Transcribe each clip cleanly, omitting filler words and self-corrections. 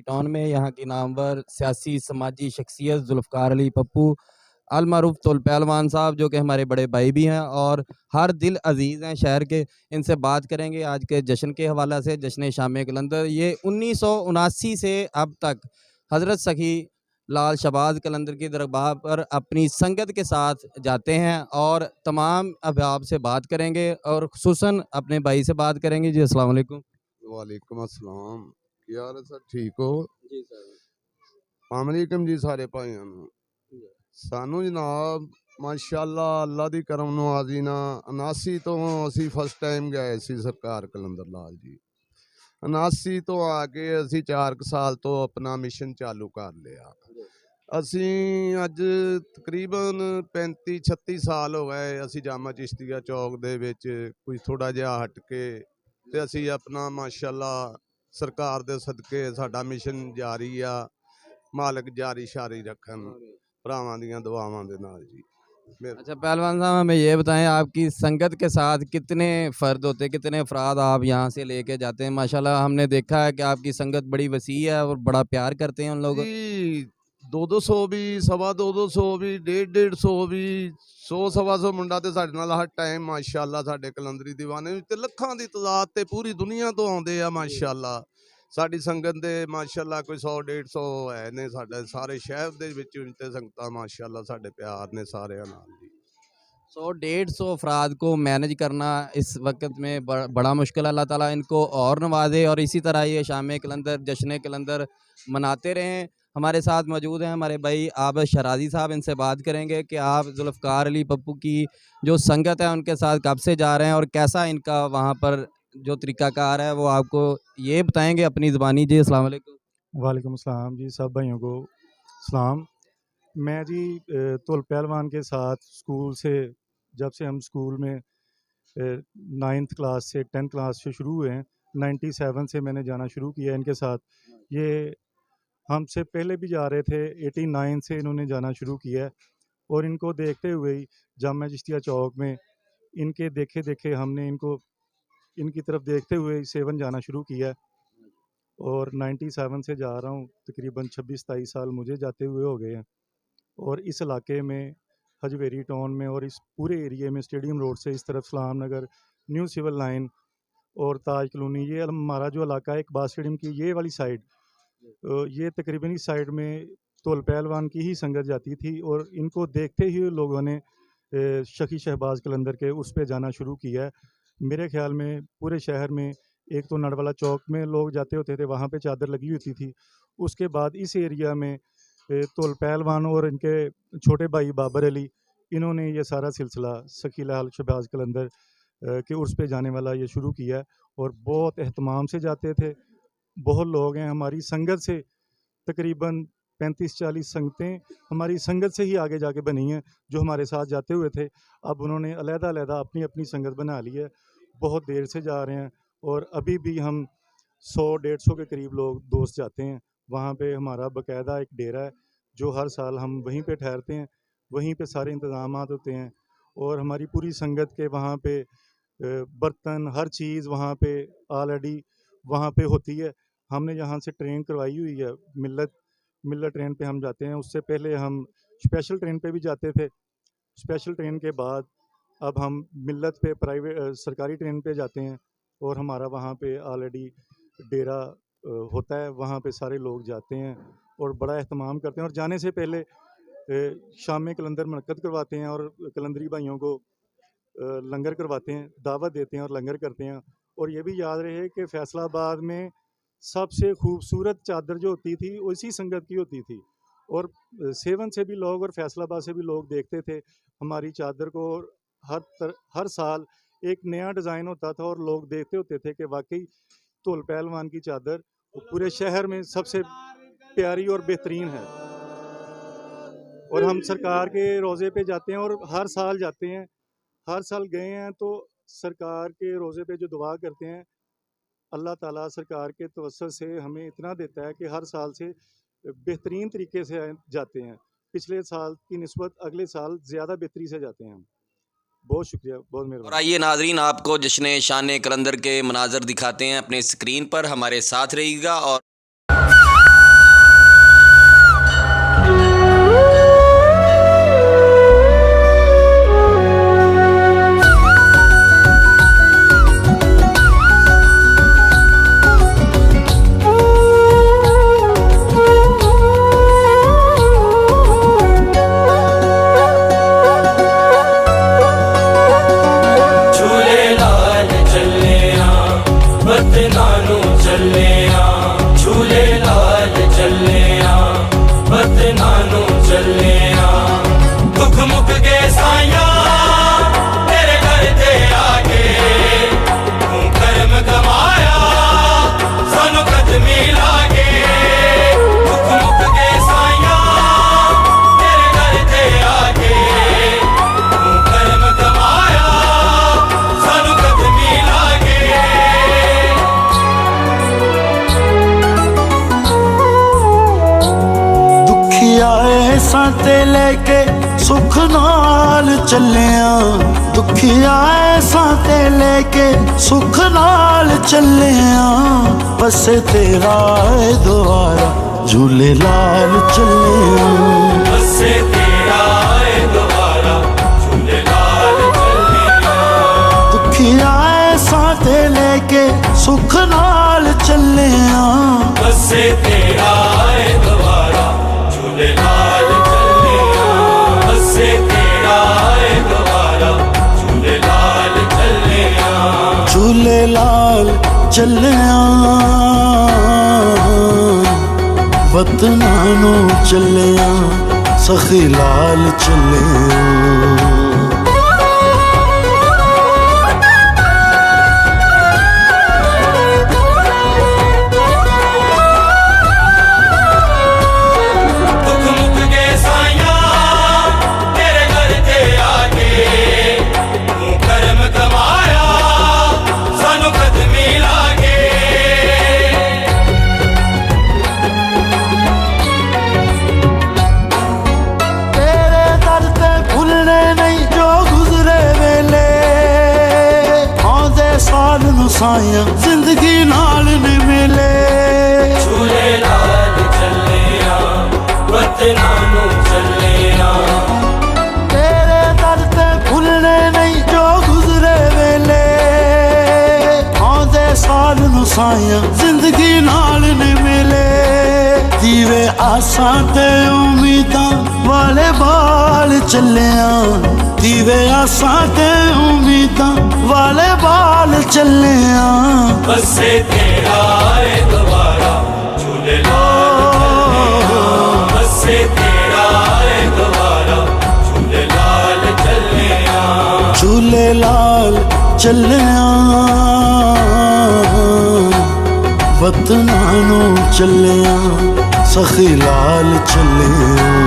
Town में यहाँ की नामवर सियासी समाजी शख्सियत जुल्फ़कार अली पप्पू अल मारूफ तुल पहलवान साहब, जो कि हमारे बड़े भाई भी हैं और हर दिल अजीज़ हैं शहर के। इनसे बात करेंगे आज के जश्न के हवाले से, जश्न शाम कलंदर। ये 1979 से अब तक हज़रत सखी लाल शहबाज कलंदर की दरगाह पर अपनी संगत के साथ जाते हैं और तमाम अहबाब से बात करेंगे और खुसूसन अपने भाई से बात करेंगे। जी अस्सलाम वालेकुम। वालेकुम अस्सलाम। क्या हाल है सर, ठीक हो? जी सर। वालेकुम जी सारे भाइयों ਨੂੰ। ਸਾਨੂੰ जनाब माशाअल्लाह अल्लाह दी करम नवाजी ना 79 तो असी फर्स्ट टाइम गए सी सरकार कलंदर लाल जी। 79 तो आके असी 4 साल तो अपना मिशन चालू कर लिया। ਅਸੀਂ ਅੱਜ ਤਕਰੀਬਨ 35-36 ਸਾਲ ਹੋ ਗਏ ਅਸੀਂ ਜਾਮਾ ਚਿਸ਼ਤੀਆ ਚੌਕ ਦੇ ਵਿੱਚ ਕੁਝ ਥੋੜਾ ਜਿਹਾ ਹਟ ਕੇ ਤੇ ਅਸੀਂ ਆਪਣਾ ਮਾਸ਼ਾਅੱਲਾ ਸਰਕਾਰ ਦੇ ਸਦਕੇ ਸਾਡਾ ਮਿਸ਼ਨ ਜਾਰੀ ਆ। ਮਾਲਕ जारी शारी रखन भरावां दियां दुआवां दे नाल जी। अच्छा पहलवान साहब, हमें ये बताएं, आपकी संगत के साथ कितने फ़र्द होते हैं, कितने अफराद आप यहाँ से लेके जाते हैं? माशाल्लाह हमने देखा है कि आपकी संगत बड़ी वसी है और बड़ा प्यार करते हैं उन लोगों। जी 200 भी, 250 भी, 150 भी, 100 ਮੁੰਡਾ ਤੇ ਸਾਡੇ ਨਾਲ ਹਰ ਟਾਈਮ ਮਾਸ਼ਾਅੱਲਾ ਸਾਡੇ ਕਲੰਦਰੀ ਦੀਵਾਨੇ ਵਿੱਚ ਲੱਖਾਂ ਦੀ ਤਾਦਾਦ ਤੇ ਪੂਰੀ ਦੁਨੀਆ ਤੋਂ ਆਉਂਦੇ ਆ ਮਾਸ਼ਾਅੱਲਾ। ਸਾਡੀ ਸੰਗਤ ਦੇ ਮਾਸ਼ਾਅੱਲਾ ਕੋਈ 100-150 ਹੈ ਨੇ ਸਾਡੇ ਸਾਰੇ ਸ਼ਹਿਰ ਦੇ ਵਿੱਚ ਤੇ ਸੰਗਤਾਂ ਮਾਸ਼ਾਅੱਲਾ ਸਾਡੇ ਪਿਆਰ ने सारे ਨਾਲ जी। 100-150 अफराद को मैनेज करना इस वक्त में बड़ा मुश्किल है। अल्लाह ताला इनको और नवाजे और इसी तरह ये शाम कलंदर जश्न कलंदर मनाते रहें। हमारे साथ मौजूद हैं हमारे भाई आबद शराजी साहब, इनसे बात करेंगे कि आप जुल्फ़कार अली पप्पू की जो संगत है उनके साथ कब से जा रहे हैं और कैसा इनका वहाँ पर जो तरीक़ाकार है वो आपको ये बताएंगे अपनी ज़बानी। जी अस्सलाम वालेकुम। वालेकुम अस्सलाम जी, सब भाइयों को सलाम। मैं जी तुल पहलवान के साथ स्कूल से, जब से हम स्कूल में 9th क्लास से 10th क्लास से शुरू हुए हैं, 97 से मैंने जाना शुरू किया इनके साथ। ये हमसे पहले भी जा रहे थे, 89 से इन्होंने जाना शुरू किया है और इनको देखते हुए ही जामा चिश्तिया चौक में इनके देखे देखे हमने इनकी तरफ देखते हुए 7 जाना शुरू किया और 97 से जा रहा हूँ। तकरीबन 26-27 साल मुझे जाते हुए हो गए हैं और इस इलाके में हजवेरी टाउन में और इस पूरे एरिए में स्टेडियम रोड से इस तरफ सलाम नगर, न्यू सिविल लाइन और ताज कॉलोनी, ये हमारा जो इलाका है इकबाल स्टेडियम की ये वाली साइड, ये तकरीबन इस साइड में तुल पहलवान की ही संगत जाती थी और इनको देखते ही लोगों ने सखी शहबाज कलंदर के उस पे जाना शुरू किया है। मेरे ख्याल में पूरे शहर में एक तो नडवाला चौक में लोग जाते होते थे, वहाँ पे चादर लगी होती थी। उसके बाद इस एरिया में तुल पहलवान और इनके छोटे भाई बाबर अली, इन्होंने ये सारा सिलसिला सखी लाल शहबाज कलंदर के उर्स पे जाने वाला ये शुरू किया और बहुत एहतमाम से जाते थे। बहुत लोग हैं हमारी संगत से, तकरीबन 35-40 संगतें हमारी संगत से ही आगे जाके बनी हैं जो हमारे साथ जाते हुए थे। अब उन्होंने अलग-अलग अपनी अपनी संगत बना ली है, बहुत देर से जा रहे हैं और अभी भी हम 100-150 के करीब लोग दोस्त जाते हैं। वहाँ पे हमारा बाकायदा एक डेरा है जो हर साल हम वहीं पे ठहरते हैं, वहीं पे सारे इंतज़ामात होते हैं और हमारी पूरी संगत के वहाँ पे बर्तन हर चीज़ वहाँ पे ऑलरेडी वहाँ पे होती है। हमने यहाँ से ट्रेन करवाई हुई है, मिल्लत ट्रेन पे हम जाते हैं। उससे पहले हम स्पेशल ट्रेन पे भी जाते थे। स्पेशल ट्रेन के बाद अब हम मिल्लत पे प्राइवेट सरकारी ट्रेन पे जाते हैं और हमारा वहाँ पे ऑलरेडी डेरा होता है, वहाँ पे सारे लोग जाते हैं और बड़ा एहतमाम करते हैं और जाने से पहले शाम कलंदर मुनक्कद करवाते हैं और कलंदरी भाइयों को लंगर करवाते हैं, दावत देते हैं और लंगर करते हैं। और ये भी याद रहे कि फैसलाबाद में सबसे खूबसूरत चादर जो होती थी उसी संगत की होती थी और 7 से भी लोग और फैसलाबाद से भी लोग देखते थे हमारी चादर को। हर साल एक नया डिज़ाइन होता था और लोग देखते होते थे कि वाकई तुल पहलवान की चादर पूरे शहर में सबसे प्यारी और बेहतरीन है। और हम सरकार के रोज़े पे जाते हैं और हर साल जाते हैं, हर साल गए हैं तो सरकार के रोज़े पे जो दुआ करते हैं, अल्लाह ताला सरकार के तवस्सुल से हमें इतना देता है कि हर साल से बेहतरीन तरीके से जाते हैं। पिछले साल की निस्बत अगले साल ज़्यादा बेहतरी से जाते हैं हम। बहुत शुक्रिया, बहुत और मेहरबानी। आइए नाजरीन, आपको जश्न शान कलंदर के मनाजर दिखाते हैं अपने स्क्रीन पर, हमारे साथ रहिएगा। और ते लेके सुख नाल चलिया, दुखिया ऐसा ते लेके सुख नाल चलिया, बसे तेरा है द्वारा झूले लाल चलिया, बसे तेरा है द्वारा झूले लाल चलिया, दुखिया ऐसा ते लेके सुख नाल चलिया, बसे तेरा है द्वारा झूले लाल चलिया, बसे तेरा है द्वारा झूले लाल चलिया, झूले लाल चलिया, वतनां नूं चलिया, सखी लाल चलिया। साया जिंदगी नाल ने मिले, झूले लाल चलिया, वतनां नूं चलिया, तेरे दर ते भुलने नहीं जो गुजरे वेले, आंदे साल नूं साया जिंदगी नाल ने मिले, दीवे आसां ते उम्मीदां वाले बाल चलिया, दीवे आसां ते उम्मीदां वाले बाल चलिया, बसे तेरा है द्वारा झूले लाल चलिया, बसे तेरा है द्वारा झूले लाल चलिया, झूले लाल चलिया, वतनां नूं चलिया, सखी लाल चलिया।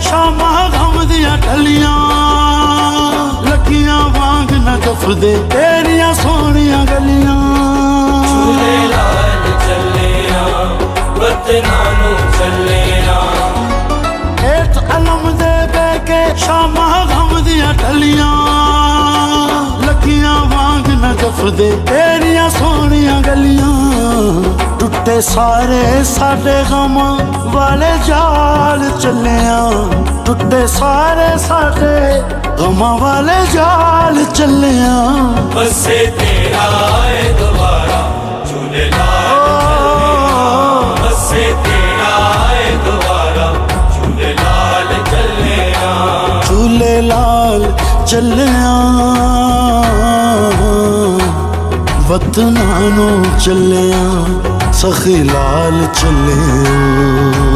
शामा गम दिया टलियां लगियां वांग न गफदे तेरिया सोनिया गलियां, झूले लाल चलिया, वतनां नूं चलिया, हेठ अलम दे बैके शामा गम दिया टलियां लगियां वांग न गफदे तेरिया सोनिया गलियां, टुटे सारे साडे गम वाले जाल चलिया, टुटे सारे साडे गम वाले जाल चलिया, बसे तेरा है द्वारा झूले लाल चलिया, बसे तेरा है द्वारा झूले लाल चलिया, झूले लाल चलिया, वतनां नूं चलिया, सखी लाल चलिया।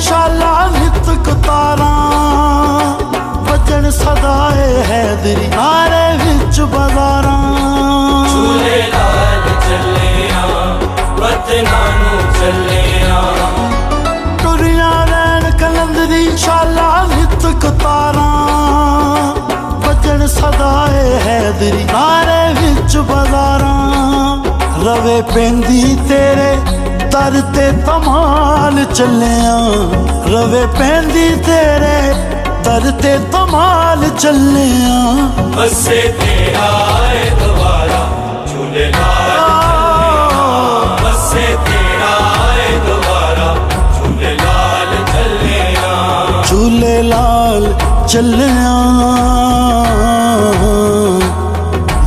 शाला नित कतारा वजन सदाए हैदरी नारे विच बाजारा, झूले लाल चलिया, वतनां नूं चलिया, टुरिया रैन कलंदरी शाला नित कतारा वजन सदाए हैदरी नारे विच बाजारा, रवे पेंदी तेरे दर ते तमाल चलिया, रवे पेंदी तेरे दर ते तमाल चलिया, बसे तेरा है द्वारा झूले लाल चलिया, बसे तेरा ਚੱਲਿਆ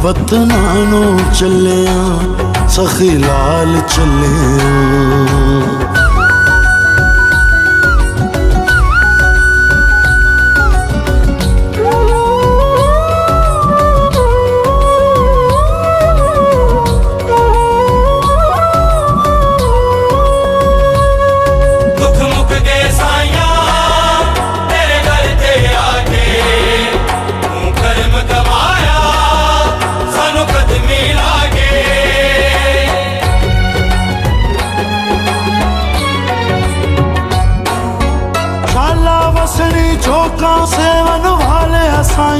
ਵਤਨਾਂ ਨੂੰ ਚੱਲਿਆ ਸਖੀ ਲਾਲ ਚੱਲਿਆ